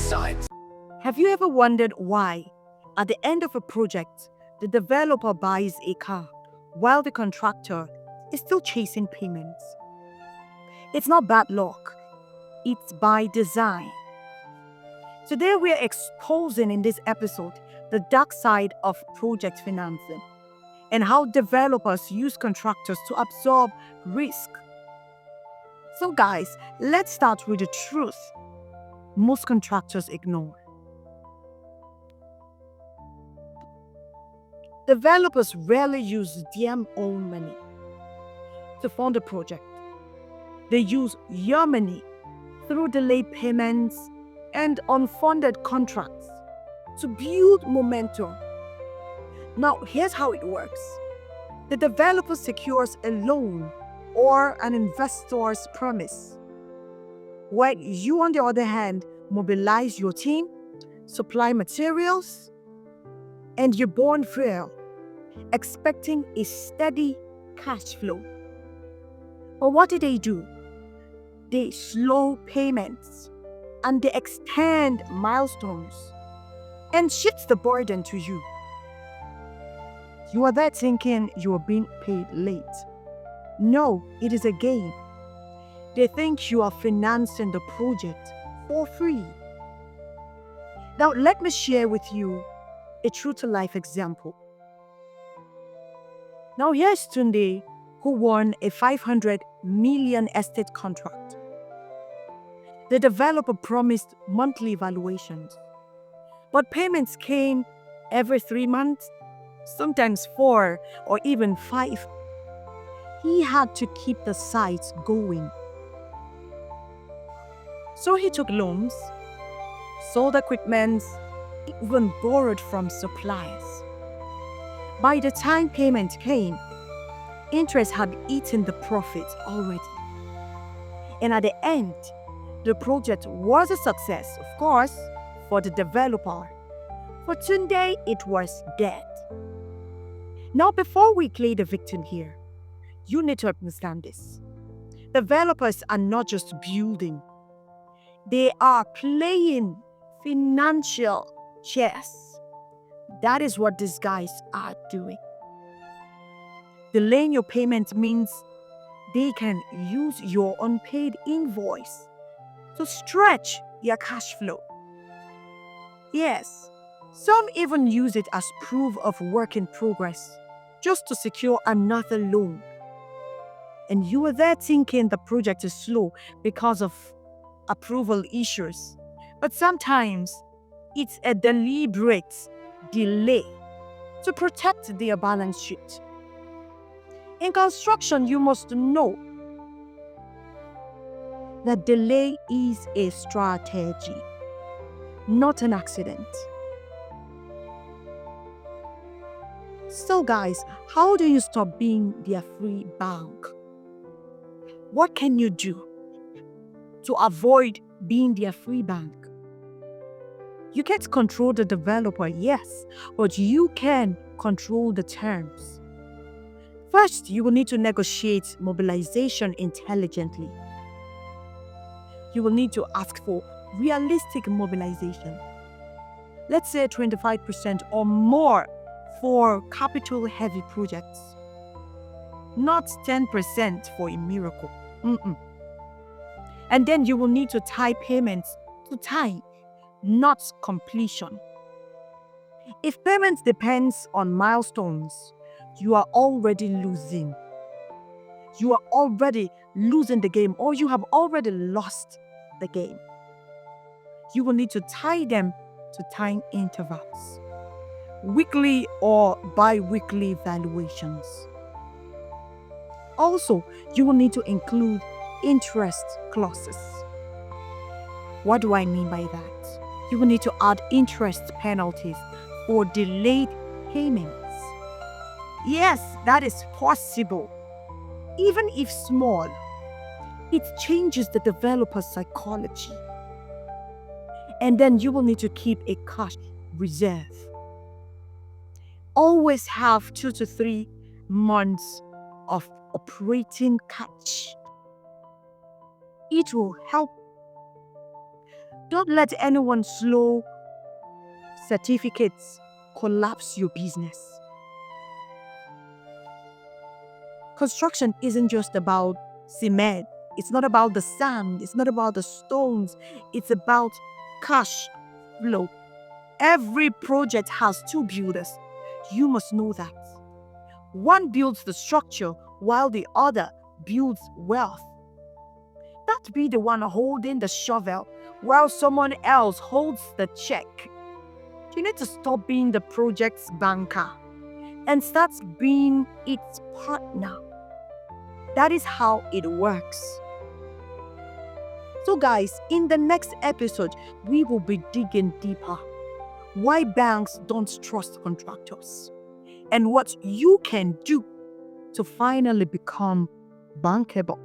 sides. Have you ever wondered why, at the end of a project, the developer buys a car while the contractor is still chasing payments? It's not bad luck, it's by design. Today, we're exposing in this episode the dark side of project financing and how developers use contractors to absorb risk. So, guys, let's start with the truth most contractors ignore. Developers rarely use their own money to fund a project. They use your money through delayed payments and unfunded contracts to build momentum. Now, here's how it works. The developer secures a loan or an investor's promise, while you, on the other hand, mobilize your team, supply materials, and you burn fuel, expecting a steady cash flow. But what do? They slow payments and they extend milestones and shift the burden to you. You are there thinking you are being paid late. No, it is a game. They think you are financing the project for free. Now, let me share with you a true-to-life example. Now, here's Tunde, who won a 500 million estate contract. The developer promised monthly valuations, but payments came every 3 months, sometimes 4 or even 5. He had to keep the sites going. So he took loans, sold equipment, even borrowed from suppliers. By the time payment came, interest had eaten the profit already. And at the end, the project was a success, of course, for the developer. For Tunde, it was dead. Now, before we play the victim here, you need to understand this. Developers are not just building. They are playing financial chess. That is what these guys are doing. Delaying your payment means they can use your unpaid invoice to stretch your cash flow. Yes, some even use it as proof of work in progress, just to secure another loan. And you are there thinking the project is slow because of approval issues. But sometimes it's a deliberate delay to protect their balance sheet. In construction, you must know that delay is a strategy, not an accident. So guys, how do you stop being their free bank? What can you do to avoid being their free bank? You can't control the developer, yes, but you can control the terms. First, you will need to negotiate mobilization intelligently. You will need to ask for realistic mobilization. Let's say 25% or more for capital-heavy projects. Not 10% for a miracle. And then you will need to tie payments to time, not completion. If payments depends on milestones, you are already losing. You are already losing the game, or you have already lost the game. You will need to tie them to time intervals, weekly or bi-weekly valuations. Also, you will need to include interest clauses. What do I mean by that? You will need to add interest penalties for delayed payments. Yes, that is possible. Even if small, it changes the developer's psychology. And then you will need to keep a cash reserve. Always have 2 to 3 months of operating cash. It will help Don't let anyone slow certificates collapse your business. Construction isn't just about cement. It's not about the sand. It's not about the stones. It's about cash flow. Every project has two builders. You must know that. One builds the structure while the other builds wealth. Don't be the one holding the shovel while someone else holds the check. You need to stop being the project's banker and start being its partner. That is how it works. So guys, in the next episode, we will be digging deeper. Why banks don't trust contractors and what you can do to finally become bankable.